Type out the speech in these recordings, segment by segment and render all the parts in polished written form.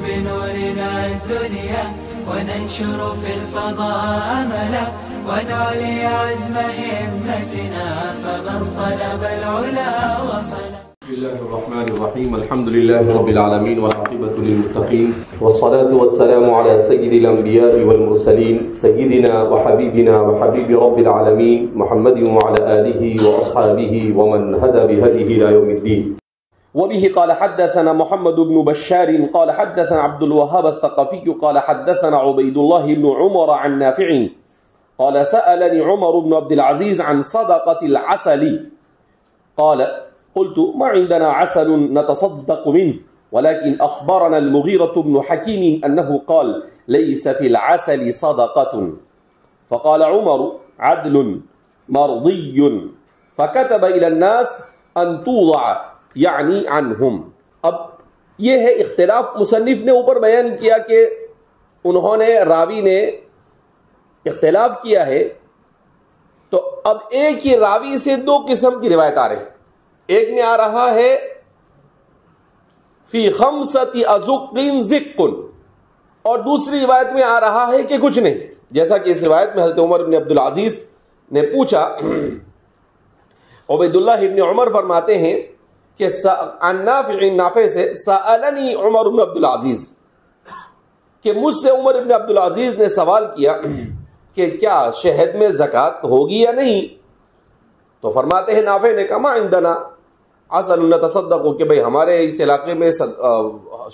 بنورنا الدنيا وننشر في الفضاء أملا ونعلي عزم همتنا فمن طلب العلا وصل. بسم الله الرحمن الرحيم. الحمد لله رب العالمين والعاقبة للمتقين والصلاة والسلام على سيد الأنبياء والمرسلين سيدنا وحبيبنا وحبيب رب العالمين محمد وعلى آله وأصحابه ومن هدى بهديه إلى يوم الدين. وبه قال حدثنا محمد بن بشار قال حدثنا عبد الوهاب الثقفي قال حدثنا عبيد الله بن عمر عن نافع قال سألني عمر بن عبد العزيز عن صدقة العسل قال قلت ما عندنا عسل نتصدق منه ولكن أخبرنا المغيرة بن حكيم أنه قال ليس في العسل صدقة فقال عمر عدل مرضي فكتب إلى الناس أن توضع یعنی عنہم. اب یہ ہے اختلاف مصنف نے اوپر بیان کیا کہ انہوں نے راوی نے اختلاف کیا ہے. تو اب ایک ہی راوی سے دو قسم کی روایت آ رہی ہے. ایک میں آ رہا ہے فی خمسۃ ازق زق اور دوسری روایت میں آ رہا ہے کہ کچھ نہیں. جیسا کہ اس روایت میں حضرت عمر بن عبدالعزیز نے پوچھا. عبید اللہ بن عمر فرماتے ہیں کہ نافع سے سألنی عمر بن عبدالعزیز کہ مجھ سے عمر بن عبدالعزیز نے سوال کیا کہ کیا شہد میں زکوٰۃ ہوگی یا نہیں. تو فرماتے ہیں نافع نے کہا ما عندنا عسل نتصدق کہ بھئی ہمارے اس علاقے میں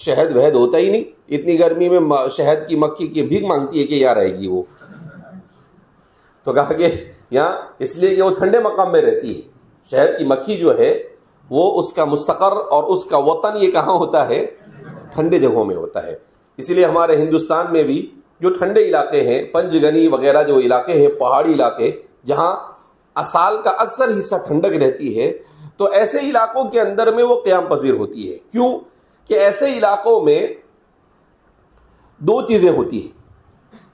شہد وہد ہوتا ہی نہیں. اتنی گرمی میں شہد کی مکھی کی بھیک مانگتی ہے کہ یہاں رہے گی وہ. تو کہا کہ یہاں اس لیے کہ وہ ٹھنڈے مقام میں رہتی ہے. شہد کی مکھی جو ہے وہ اس کا مستقر اور اس کا وطن یہ کہاں ہوتا ہے؟ ٹھنڈے جگہوں میں ہوتا ہے. اسی لیے ہمارے ہندوستان میں بھی جو ٹھنڈے علاقے ہیں پنج گنی وغیرہ جو علاقے ہیں پہاڑی علاقے جہاں سال کا اکثر حصہ ٹھنڈک رہتی ہے تو ایسے علاقوں کے اندر میں وہ قیام پذیر ہوتی ہے. کیوں کہ ایسے علاقوں میں دو چیزیں ہوتی ہیں.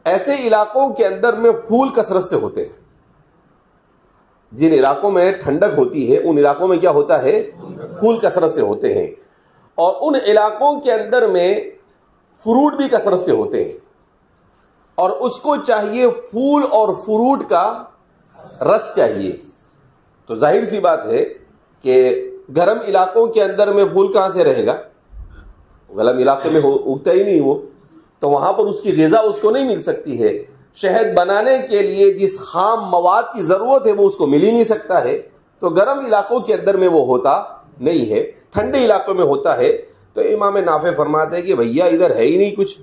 ایسے علاقوں کے اندر میں پھول کثرت سے ہوتے ہیں. جن علاقوں میں ٹھنڈک ہوتی ہے ان علاقوں میں کیا ہوتا ہے؟ پھول کثرت سے ہوتے ہیں. اور ان علاقوں کے اندر میں فروٹ بھی کثرت سے ہوتے ہیں. اور اس کو چاہیے پھول اور فروٹ کا رس چاہیے. تو ظاہر سی بات ہے کہ گرم علاقوں کے اندر میں پھول کہاں سے رہے گا؟ گرم علاقے میں اگتا ہی نہیں وہ. تو وہاں پر اس کی غذا اس کو نہیں مل سکتی ہے. شہد بنانے کے لیے جس خام مواد کی ضرورت ہے وہ اس کو مل ہی نہیں سکتا ہے. تو گرم علاقوں کے اندر میں وہ ہوتا نہیں ہے, ٹھنڈے علاقوں میں ہوتا ہے. تو امام نافع فرماتے ہیں کہ بھیا ادھر ہے ہی نہیں کچھ,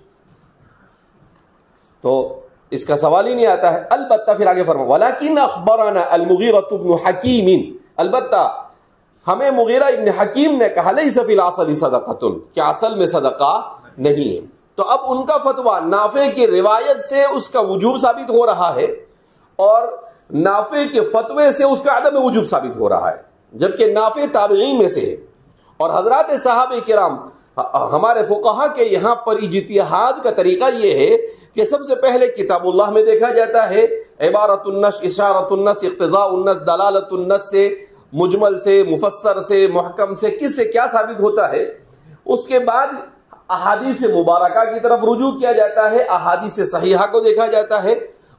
تو اس کا سوال ہی نہیں آتا ہے. البتہ پھر آگے فرمایا ولیکن اخبرنا المغیرۃ بن حکیم, البتہ ہمیں مغیرہ ابن حکیم نے کہا لیس فی العسل صدقۃ, کہ عسل میں صدقہ نہیں ہے. تو اب ان کا فتویٰ نافع کی روایت سے اس کا وجوب ثابت ہو رہا ہے اور نافع کے فتوے سے اس کا عدم وجوب ثابت ہو رہا ہے, جبکہ نافع تابعین میں سے ہے. اور حضرات صحابہ کرام ہمارے فقہا کے یہاں پر اجتہاد کا طریقہ یہ ہے کہ سب سے پہلے کتاب اللہ میں دیکھا جاتا ہے, عبارت النص, اشارت النص, اقتضاء النص, دلالت النص سے, مجمل سے, مفسر سے, محکم سے, کس سے کیا ثابت ہوتا ہے. اس کے بعد احادیث مبارکہ کی طرف رجوع کیا جاتا ہے, احادیث صحیحہ کو دیکھا جاتا ہے,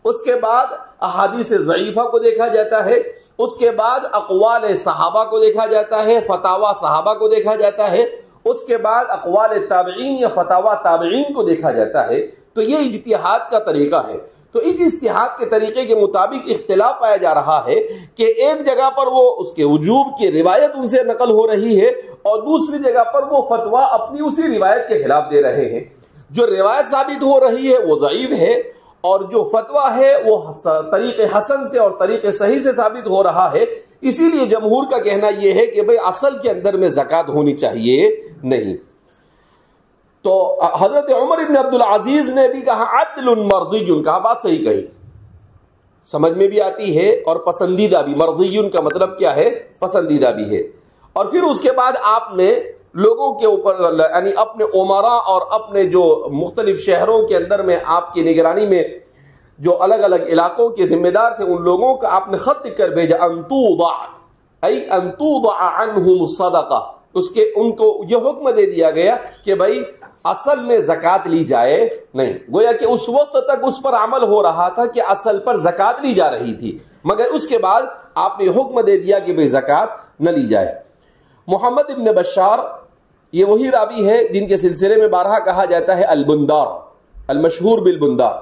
اس کے بعد احادیث ضعیفہ کو دیکھا جاتا ہے, اس کے بعد اقوال صحابہ کو دیکھا جاتا ہے, فتاوی صحابہ کو دیکھا جاتا ہے, اس کے بعد اقوال تابعین یا فتاوی تابعین کو دیکھا جاتا ہے. تو یہ اجتہاد کا طریقہ ہے. تو اس اجتہاد کے طریقے کے مطابق اختلاف پایا جا رہا ہے کہ ایک جگہ پر وہ اس کے وجوب کی روایت ان سے نقل ہو رہی ہے اور دوسری جگہ پر وہ فتویٰ اپنی اسی روایت کے خلاف دے رہے ہیں. جو روایت ثابت ہو رہی ہے وہ ضعیف ہے اور جو فتویٰ ہے وہ طریق حسن سے اور طریق صحیح سے ثابت ہو رہا ہے. اسی لیے جمہور کا کہنا یہ ہے کہ بھئی اصل کے اندر میں زکوٰۃ ہونی چاہیے نہیں. تو حضرت عمر بن عبدالعزیز نے بھی کہا عدل مرضی, کہا بات صحیح کہی, سمجھ میں بھی آتی ہے اور پسندیدہ بھی. مرضی کا مطلب کیا ہے؟ پسندیدہ بھی ہے. اور پھر اس کے بعد آپ نے لوگوں کے اوپر یعنی اپنے عمراء اور اپنے جو مختلف شہروں کے اندر میں آپ کی نگرانی میں جو الگ الگ علاقوں کے ذمہ دار تھے ان لوگوں کا آپ نے خط لکھ کر بھیجا ان توضع عنہم الصدقہ. ان کو یہ حکم دے دیا گیا کہ بھائی اصل میں زکات لی جائے نہیں. گویا کہ اس وقت تک اس پر عمل ہو رہا تھا کہ اصل پر زکات لی جا رہی تھی، مگر اس کے بعد آپ نے حکم دے دیا کہ بھئی زکات نہ لی جائے. محمد ابن بشار یہ وہی راوی ہے جن کے سلسلے میں بارہا کہا جاتا ہے البندار، المشہور بالبندار.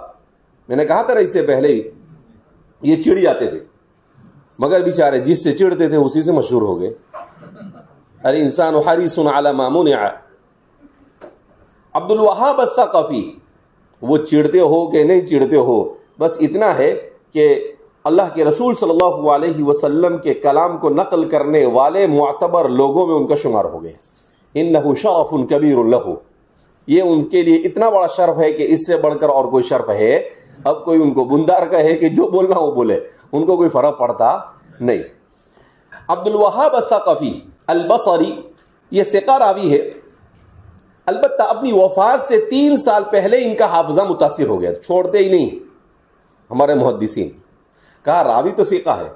میں نے کہا تھا اس سے پہلے ہی یہ چڑ جاتے تھے، مگر بیچارے جس سے چڑھتے تھے اسی سے مشہور ہو گئے. ارے انسان حریص علی ما منع. عبد الوہاب الثقفی، وہ چڑھتے ہو کہ نہیں چڑھتے ہو، بس اتنا ہے کہ اللہ کے رسول صلی اللہ علیہ وسلم کے کلام کو نقل کرنے والے معتبر لوگوں میں ان کا شمار ہو گئے. انہ شرف کبیر لہ، یہ ان کے لیے اتنا بڑا شرف ہے کہ اس سے بڑھ کر اور کوئی شرف ہے. اب کوئی ان کو بندار کہے کہ جو بولنا وہ بولے، ان کو کوئی فرق پڑتا نہیں. عبد الوہاب الثقفی البصری یہ ثقہ راوی ہے، البتہ اپنی وفات سے 3 سال پہلے ان کا حافظہ متاثر ہو گیا، چھوڑتے ہی نہیں ہمارے محدثین. کہا راوی تو ثقہ ہے،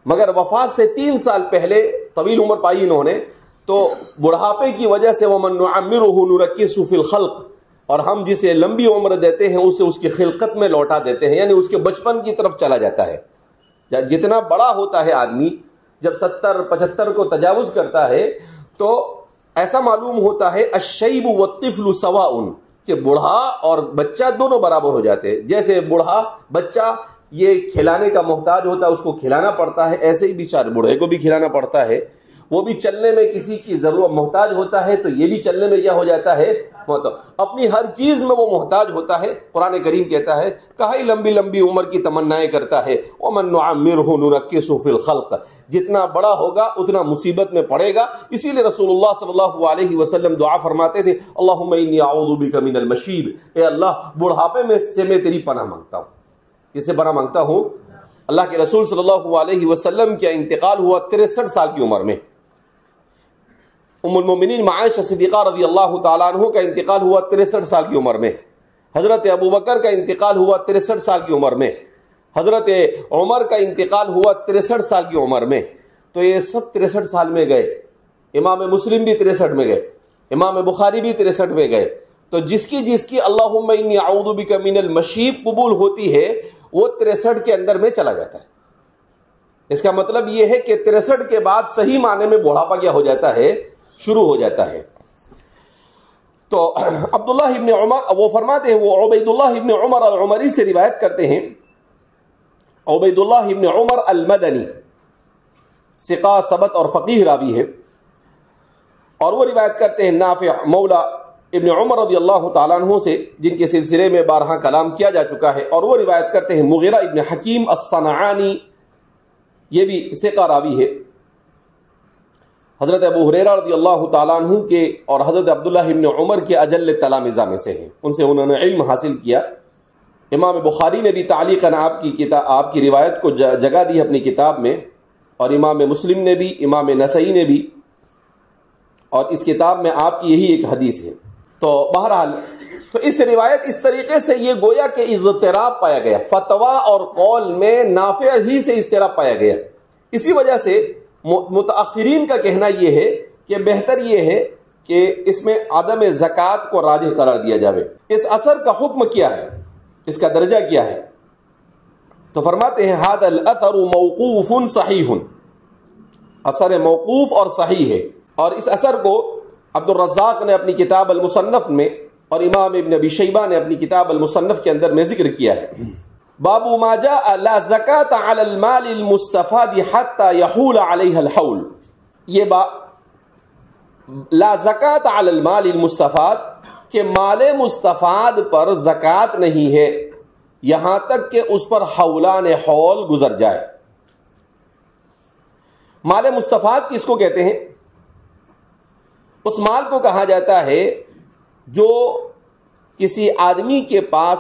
مگر وفات سے 3 سال پہلے طویل عمر پائی انہوں نے، تو بڑھاپے کی وجہ سے وَمَن نُعَمِّرُهُ نُنَكِّسُهُ فِي الْخَلْقِ، اور ہم جسے لمبی عمر دیتے ہیں اسے اس کی خلقت میں لوٹا دیتے ہیں، یعنی اس کے بچپن کی طرف چلا جاتا ہے. جتنا بڑا ہوتا ہے آدمی، جب 70-75 کو تجاوز کرتا ہے تو ایسا معلوم ہوتا ہے الشیب والطفل سواء، کہ بوڑھا اور بچہ دونوں برابر ہو جاتے ہیں. جیسے بوڑھا بچہ یہ کھلانے کا محتاج ہوتا ہے، اس کو کھلانا پڑتا ہے، ایسے ہی بیچارے بوڑھے کو بھی کھلانا پڑتا ہے. وہ بھی چلنے میں کسی کی ضرورت محتاج ہوتا ہے، تو یہ بھی چلنے میں کیا ہو جاتا ہے، اپنی ہر چیز میں وہ محتاج ہوتا ہے. قرآن کریم کہتا ہے کہا ہی لمبی لمبی عمر کی تمنائیں کرتا ہے. وَمَن نُعَمِّرْهُ نُنَكِّسُهُ فِي الْخَلْقِ، جتنا بڑا ہوگا اتنا مصیبت میں پڑے گا. اسی لیے رسول اللہ صلی اللہ علیہ وسلم دعا فرماتے تھے اللہم انی اعوذ بک من المشیب، اے اللہ بڑھاپے میں سے میں تیری پناہ مانگتا ہوں. کس سے پناہ مانگتا ہوں؟ اللہ کے رسول صلی اللہ علیہ وسلم کا انتقال ہوا 63 سال کی عمر میں. ام المومنین عائشہ صدیقہ رضی اللہ تعالیٰ عنہ کا انتقال ہوا 63 سال کی عمر میں. حضرت ابو بکر کا انتقال ہوا 63 سال کی عمر میں. حضرت عمر کا انتقال ہوا 63 سال کی عمر میں. تو یہ سب 63 سال میں گئے. امام مسلم بھی 63 میں گئے، امام بخاری بھی 63 میں گئے. تو جس کی اللہم انی اعوذ بک من المشیب قبول ہوتی ہے وہ 63 کے اندر میں چلا جاتا ہے. اس کا مطلب یہ ہے کہ 63 کے بعد صحیح معنی میں بڑھاپا کیا ہو جاتا ہے، شروع ہو جاتا ہے. تو عبداللہ ابن عمر وہ فرماتے ہیں، وہ عبید اللہ ابن عمر العمری سے روایت کرتے ہیں. عبید اللہ ابن عمر المدنی ثقہ ثبت اور فقیہ راوی ہے، اور وہ روایت کرتے ہیں نافع مولا ابن عمر رضی اللہ تعالیٰ عنہ سے، جن کے سلسلے میں بارہا کلام کیا جا چکا ہے. اور وہ روایت کرتے ہیں مغیرہ ابن حکیم الصنعانی، یہ بھی ثقہ راوی ہے. حضرت ابو ہریرہ رضی اللہ تعالیٰ عنہ کے اور حضرت عبداللہ ابن عمر کے اجل تلامذہ میں سے ہیں، ان سے انہوں نے علم حاصل کیا. امام بخاری نے بھی تعلیقاً آپ کی روایت کو جگہ دی اپنی کتاب میں، اور امام مسلم نے بھی، امام نسائی نے بھی، اور اس کتاب میں آپ کی یہی ایک حدیث ہے. تو بہرحال تو اس روایت اس طریقے سے یہ گویا کہ اضطراب پایا گیا، فتویٰ اور قول میں نافع ہی سے اضطراب پایا گیا. اسی وجہ سے متاخرین کا کہنا یہ ہے کہ بہتر یہ ہے کہ اس میں عدم زکوٰۃ کو راجح قرار دیا جائے. اس اثر کا حکم کیا ہے، اس کا درجہ کیا ہے؟ تو فرماتے ہیں ھذا الاثر موقوف صحیح، اثر موقوف اور صحیح ہے. اور اس اثر کو عبد الرزاق نے اپنی کتاب المصنف میں اور امام ابن ابی شیبہ نے اپنی کتاب المصنف کے اندر میں ذکر کیا ہے. باب ما جاء لا زکاة علی المال المستفاد حتى يحول علیہ الحول. یہ لا زکاة علی المال المستفاد کہ مال مستفاد پر زکوٰۃ نہیں ہے یہاں تک کہ اس پر حولان حول گزر جائے. مال مستفاد کس کو کہتے ہیں؟ اس مال کو کہا جاتا ہے جو کسی آدمی کے پاس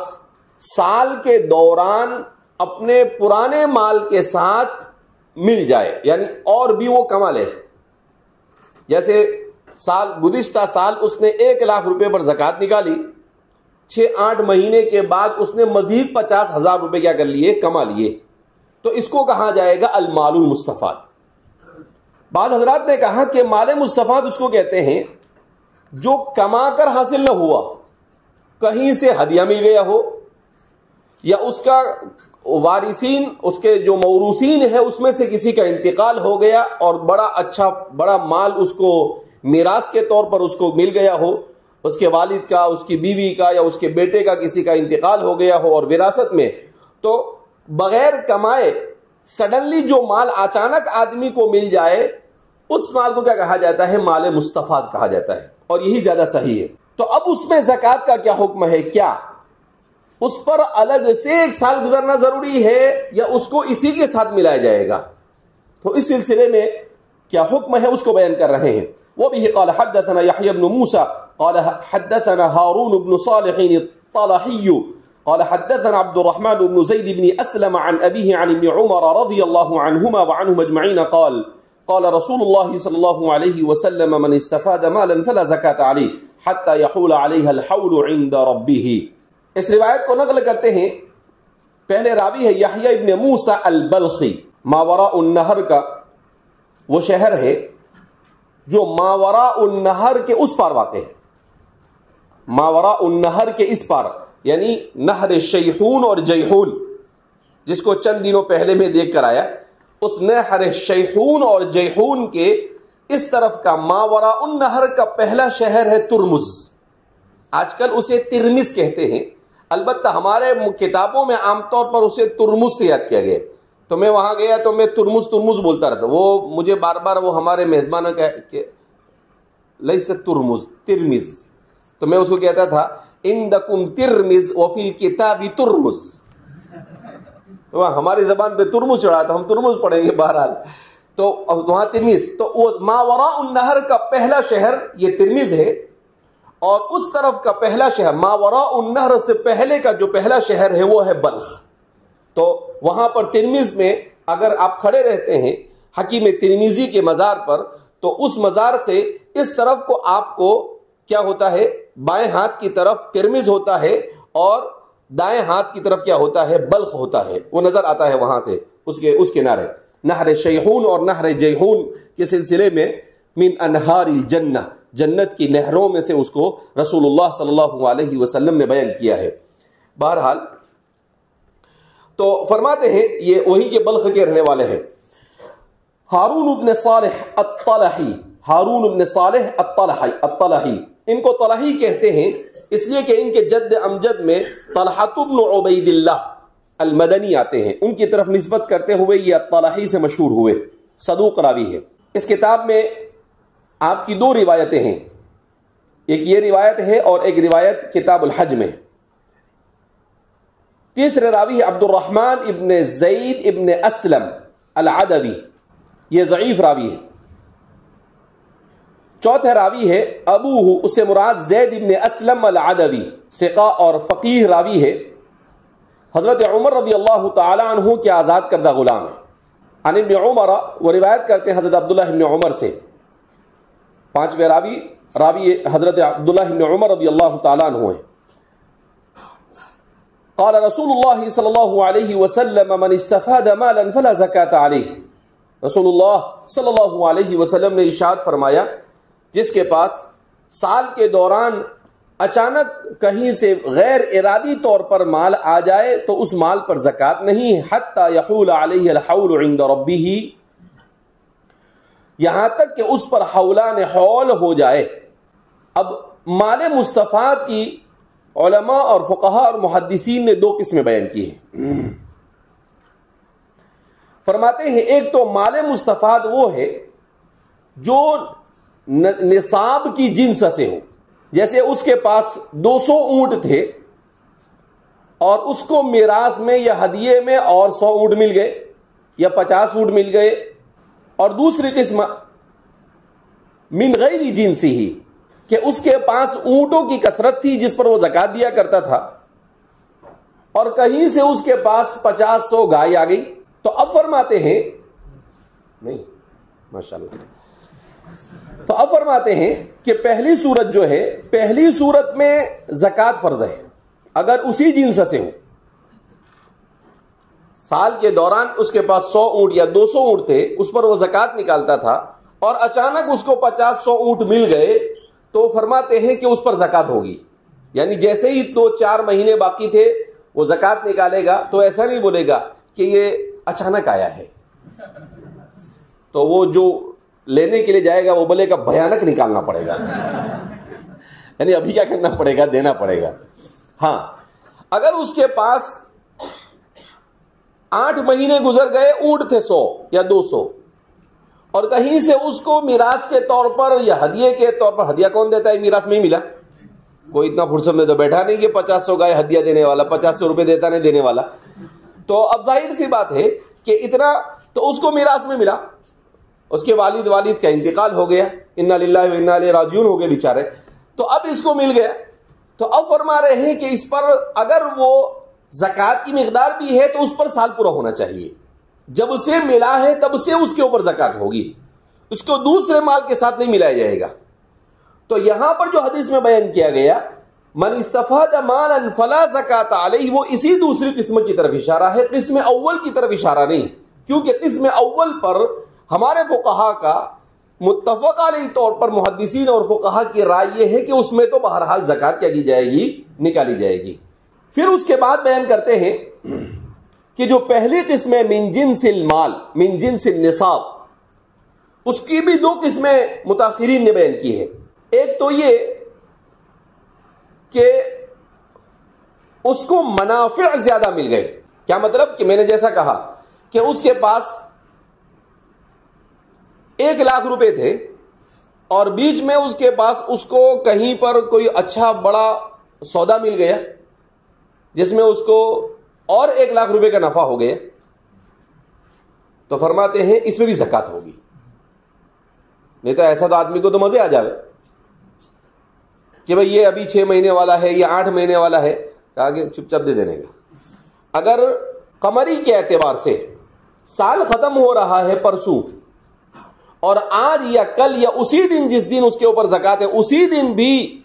سال کے دوران اپنے پرانے مال کے ساتھ مل جائے، یعنی اور بھی وہ کما لے. جیسے گزشتہ سال اس نے 1 لاکھ روپے پر زکوٰۃ نکالی، 6-8 مہینے کے بعد اس نے مزید 50,000 روپے کیا کر لیے، کما لیے، تو اس کو کہا جائے گا المال المستفاد. بعض حضرات نے کہا کہ مال مستفاد اس کو کہتے ہیں جو کما کر حاصل نہ ہوا، کہیں سے ہدیہ مل گیا ہو، یا اس کا وارثین، اس کے جو موروثین ہے اس میں سے کسی کا انتقال ہو گیا اور بڑا مال اس کو میراث کے طور پر اس کو مل گیا ہو، اس کے والد کا، اس کی بیوی کا، یا اس کے بیٹے کا کسی کا انتقال ہو گیا ہو اور وراثت میں، تو بغیر کمائے سڈنلی جو مال اچانک آدمی کو مل جائے، اس مال کو کیا کہا جاتا ہے؟ مال مستفاد کہا جاتا ہے، اور یہی زیادہ صحیح ہے۔ تو اب اس میں زکوٰۃ کا کیا حکم ہے؟ کیا اس پر الگ سے 1 سال گزرنا ضروری ہے یا اس کو اسی کے ساتھ ملایا جائے گا؟ تو اس سلسلے میں کیا حکم ہے اس کو بیان کر رہے ہیں۔ وبه قال حدثنا يحيى بن موسى قال حدثنا هارون بن صالح الطلحي قال حدثنا عبد الرحمن بن زيد بن أسلم عن أبيه عن ابن عمر رضي الله عنهما وعنهم أجمعين قال قال رسول الله صلى الله عليه وسلم من استفاد مالا فلا زكاة عليه حتى يحول عليها الحول عند ربه۔ اس روایت کو نقل کرتے ہیں، پہلے راوی ہے یحییٰ ابن موسیٰ البلخی، ماوراء النہر کا وہ شہر ہے جو ماوراء النہر کے اس پار واقع ہے، ماوراء النہر کے اس پار، یعنی نہر شیحون اور جیحون، جس کو چند دنوں پہلے میں دیکھ کر آیا، اس نہر شیحون اور جیحون کے اس طرف کا ماوراء النہر کا پہلا شہر ہے ترمز۔ آج کل اسے ترمز کہتے ہیں، البتہ ہمارے کتابوں میں عام طور پر اسے ترمز سے یاد کیا گیا، تو میں وہاں گیا تو میں ترمز بولتا رہتا، وہ مجھے بار بار وہ ہمارے میزبانہ کہ لیس ترمز، ترمز، تو میں اس کو کہتا تھا عندکم ترمز وفی الکتاب ترمز، ہماری زبان پہ ترمز چڑھا تھا، ہم ترمز پڑھیں گے بہرحال، تو وہاں ترمز، تو وہ ماوراء النہر کا پہلا شہر یہ ترمز ہے، اور اس طرف کا پہلا شہر ماوراء النہر سے پہلے کا جو پہلا شہر ہے وہ ہے بلخ۔ تو وہاں پر ترمز میں اگر آپ کھڑے رہتے ہیں حکیم ترمذی کے مزار پر، تو اس مزار سے اس طرف کو آپ کو کیا ہوتا ہے؟ بائیں ہاتھ کی طرف ترمز ہوتا ہے اور دائیں ہاتھ کی طرف کیا ہوتا ہے؟ بلخ ہوتا ہے، وہ نظر آتا ہے وہاں سے اس کنارے۔ نہر شیحون اور نہر جیحون کے سلسلے میں من انہار الجنہ، جنت کی نہروں میں سے اس کو رسول اللہ صلی اللہ علیہ وسلم نے بیان کیا ہے۔ بہرحال تو فرماتے ہیں یہ وہی کے بلخ کے رہنے والے ہیں۔ ہارون بن صالح الطلحی، ہارون بن صالح الطلحی، ان کو طلحی کہتے ہیں اس لیے کہ ان کے جد امجد میں طلحۃ بن عبید اللہ المدنی آتے ہیں، ان کی طرف نسبت کرتے ہوئے یہ الطلحی سے مشہور ہوئے، صدوق راوی ہے۔ اس کتاب میں آپ کی 2 روایتیں ہیں، ایک یہ روایت ہے اور ایک روایت کتاب الحج میں۔ تیسرے راوی ہے عبد الرحمن ابن زید ابن اسلم العدوی، یہ ضعیف راوی ہے۔ چوتھے راوی ہے ابوہ، اس سے مراد زید ابن اسلم العدوی، ثقہ اور فقیہ راوی ہے، حضرت عمر رضی اللہ تعالی عنہ کے آزاد کردہ غلام ہے۔ عن ابن عمر، وہ روایت کرتے ہیں حضرت عبداللہ ابن عمر سے۔ 5ویں راوی حضرت عبداللہ ابن عمر رضی اللہ تعالی عنہ ہیں۔ قال رسول اللہ صلی اللہ علیہ وسلم من استفاد مالا فلا زکاة علیہ، رسول اللہ صلی اللہ علیہ وسلم نے ارشاد فرمایا جس کے پاس سال کے دوران اچانک کہیں سے غیر ارادی طور پر مال آ جائے تو اس مال پر زکوٰۃ نہیں، حتی یحول علیہ الحول عند ربہ، یہاں تک کہ اس پر حولان حول ہو جائے۔ اب مال مستفاد کی علماء اور فقہاء اور محدثین نے 2 قسمیں بیان کی ہیں۔ فرماتے ہیں ایک تو مال مستفاد وہ ہے جو نصاب کی جنس سے ہو، جیسے اس کے پاس 200 اونٹ تھے اور اس کو میراث میں یا ہدیے میں اور 100 اونٹ مل گئے یا 50 اونٹ مل گئے۔ اور دوسری قسم من غیر جنسی ہی، کہ اس کے پاس اونٹوں کی کثرت تھی جس پر وہ زکوٰۃ دیا کرتا تھا، اور کہیں سے اس کے پاس 50-100 گائے آ گئی، تو اب فرماتے ہیں نہیں ماشاءاللہ، تو اب فرماتے ہیں کہ پہلی صورت جو ہے، پہلی صورت میں زکوٰۃ فرض ہے اگر اسی جنس سے ہو۔ سال کے دوران اس کے پاس 100 اونٹ یا 200 اونٹ تھے، اس پر وہ زکوٰۃ نکالتا تھا، اور اچانک اس کو 50-100 اونٹ مل گئے، تو فرماتے ہیں کہ اس پر زکات ہوگی. یعنی جیسے ہی 2-4 مہینے باقی تھے وہ زکات نکالے گا تو ایسا نہیں بولے گا کہ یہ اچانک آیا ہے, تو وہ جو لینے کے لیے جائے گا وہ بولے گا بھیانک نکالنا پڑے گا, یعنی ابھی کیا کرنا پڑے گا, دینا پڑے گا. ہاں اگر اس کے پاس 8 مہینے گزر گئے, اونٹ تھے 100 یا 200, اور کہیں سے اس کو میراث کے طور پر یا ہدیے کے طور پر, ہدیہ کون دیتا ہے, میراث میں ہی ملا, کوئی اتنا فرصت میں تو بیٹھا نہیں کہ 50-100 گائے ہدیہ دینے والا, 50-100 روپے دیتا نہیں دینے والا. تو اب ظاہر سی بات ہے کہ اتنا تو اس کو میراث میں ملا, اس کے والد کا انتقال ہو گیا, انا للہ و انا الیہ راجعون ہو گئے بیچارے, تو اب اس کو مل گیا. تو اب فرما رہے ہیں کہ اس پر اگر وہ زکات کی مقدار بھی ہے تو اس پر سال پورا ہونا چاہیے. جب اسے ملا ہے تب سے اس کے اوپر زکات ہوگی, اس کو دوسرے مال کے ساتھ نہیں ملایا جائے گا. تو یہاں پر جو حدیث میں بیان کیا گیا من استفاد مالا فلا زکات علیہ, وہ اسی دوسری قسم کی طرف اشارہ ہے, قسم اول کی طرف اشارہ نہیں, کیونکہ قسم اول پر ہمارے فقہا کا متفق علیہ طور پر محدثین اور فقہا کی رائے یہ ہے کہ اس میں تو بہرحال زکات کیا کی جائے گی, نکالی جائے گی. پھر اس کے بعد بیان کرتے ہیں کہ جو پہلی قسم ہے من جنس المال من جنس النصاب, اس کی بھی 2 قسمیں متاخرین نے بیان کی ہے. ایک تو یہ کہ اس کو منافع زیادہ مل گئے. کیا مطلب کہ میں نے جیسا کہا کہ اس کے پاس 1 لاکھ روپے تھے اور بیچ میں اس کے پاس اس کو کہیں پر کوئی اچھا بڑا سودا مل گیا جس میں اس کو اور 1 لاکھ روپے کا نفع ہو گیا, تو فرماتے ہیں اس میں بھی زکات ہوگی. نہیں تو ایسا تو آدمی کو تو مزے آ جاوے کہ بھئی یہ ابھی 6 مہینے والا ہے یا 8 مہینے والا ہے, کہا کہ چپ چپ دے دینے کا. اگر قمری کے اعتبار سے سال ختم ہو رہا ہے پرسوں, اور آج یا کل یا اسی دن جس دن اس کے اوپر زکات ہے اسی دن بھی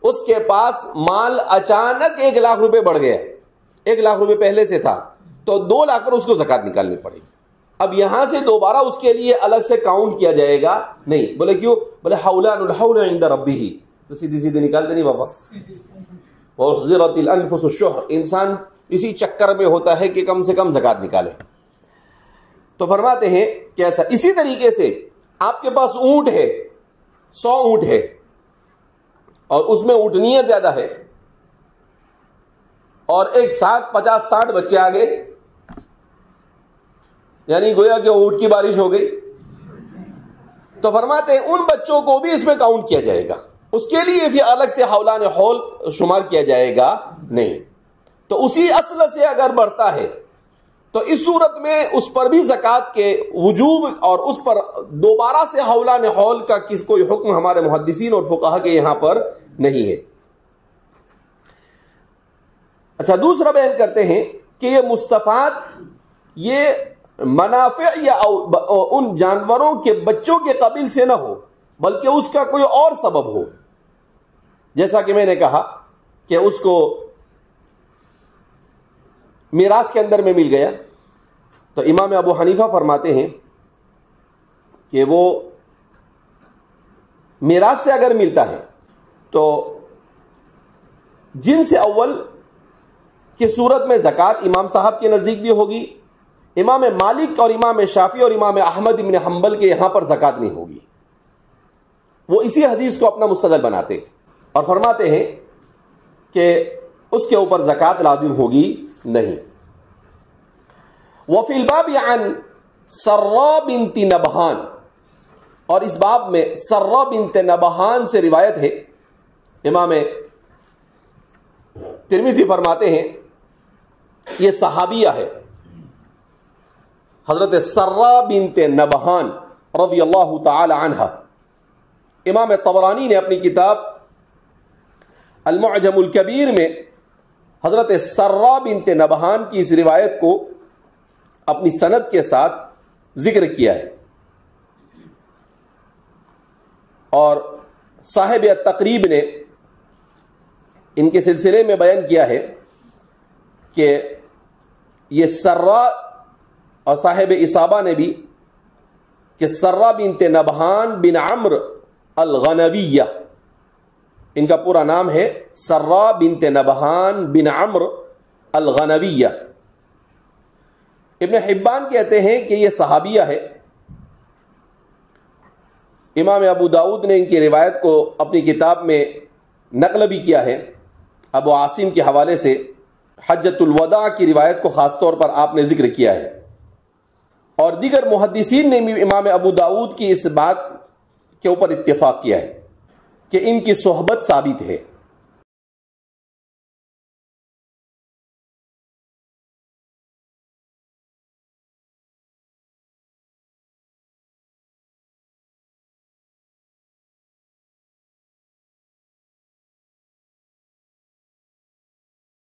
اس کے پاس مال اچانک 1 لاکھ روپے بڑھ گیا, 1 لاکھ روپے پہلے سے تھا, تو 2 لاکھ پر اس کو زکات نکالنی پڑے گی. اب یہاں سے دوبارہ اس کے لیے الگ سے کاؤنٹ کیا جائے گا نہیں. بولے کیوں؟ بولے حولان الحول عند ربہ, تو سیدھی سیدھی نکالتے نہیں بابا. وحضرت الانفس الشح, انسان اسی چکر میں ہوتا ہے کہ کم سے کم زکات نکالے. تو فرماتے ہیں کہ ایسا اسی طریقے سے آپ کے پاس اونٹ ہے, 100 اونٹ ہے, اور اس میں اونٹنیاں زیادہ ہے, اور ایک 50-60 بچے آ گئے, یعنی گویا کہ اونٹ کی بارش ہو گئی. تو فرماتے ہیں ان بچوں کو بھی اس میں کاؤنٹ کیا جائے گا, اس کے لیے پھر الگ سے حولان حول شمار کیا جائے گا نہیں. تو اسی اصل سے اگر بڑھتا ہے تو اس صورت میں اس پر بھی زکات کے وجوب اور اس پر دوبارہ سے حولان حول کا کوئی حکم ہمارے محدثین اور فقہا کے یہاں پر نہیں ہے. اچھا, دوسرا بیان کرتے ہیں کہ یہ مستفاد یہ منافع یا ان جانوروں کے بچوں کے قبیل سے نہ ہو بلکہ اس کا کوئی اور سبب ہو. جیسا کہ میں نے کہا کہ اس کو میراث کے اندر میں مل گیا, تو امام ابو حنیفہ فرماتے ہیں کہ وہ میراث سے اگر ملتا ہے تو جنس اول کی صورت میں زکات امام صاحب کے نزدیک بھی ہوگی, امام مالک اور امام شافعی اور امام احمد بن حنبل کے یہاں پر زکات نہیں ہوگی. وہ اسی حدیث کو اپنا مستدل بناتے اور فرماتے ہیں کہ اس کے اوپر زکات لازم ہوگی نہیں. وفی الباب عن سرا بنت نبہان, اور اس باب میں سرا بنت نبہان سے روایت ہے. امام ترمذی فرماتے ہیں یہ صحابیہ ہے, حضرت سرا بنت نبہان رضی اللہ تعالی عنہ. امام طبرانی نے اپنی کتاب المعجم الکبیر میں حضرت سرا بنت نبہان کی اس روایت کو اپنی سند کے ساتھ ذکر کیا ہے, اور صاحب تقریب نے ان کے سلسلے میں بیان کیا ہے کہ یہ سرا, اور صاحب اصابہ نے بھی, کہ سرا بنت نبہان بن عمرو الغنویہ ان کا پورا نام ہے سرا بنت نبہان بن عمرو الغنویہ. ابن حبان کہتے ہیں کہ یہ صحابیہ ہے. امام ابو داؤد نے ان کی روایت کو اپنی کتاب میں نقل بھی کیا ہے ابو عاصم کے حوالے سے. حجۃ الوداع کی روایت کو خاص طور پر آپ نے ذکر کیا ہے، اور دیگر محدثین نے بھی امام ابو داؤد کی اس بات کے اوپر اتفاق کیا ہے کہ ان کی صحبت ثابت ہے.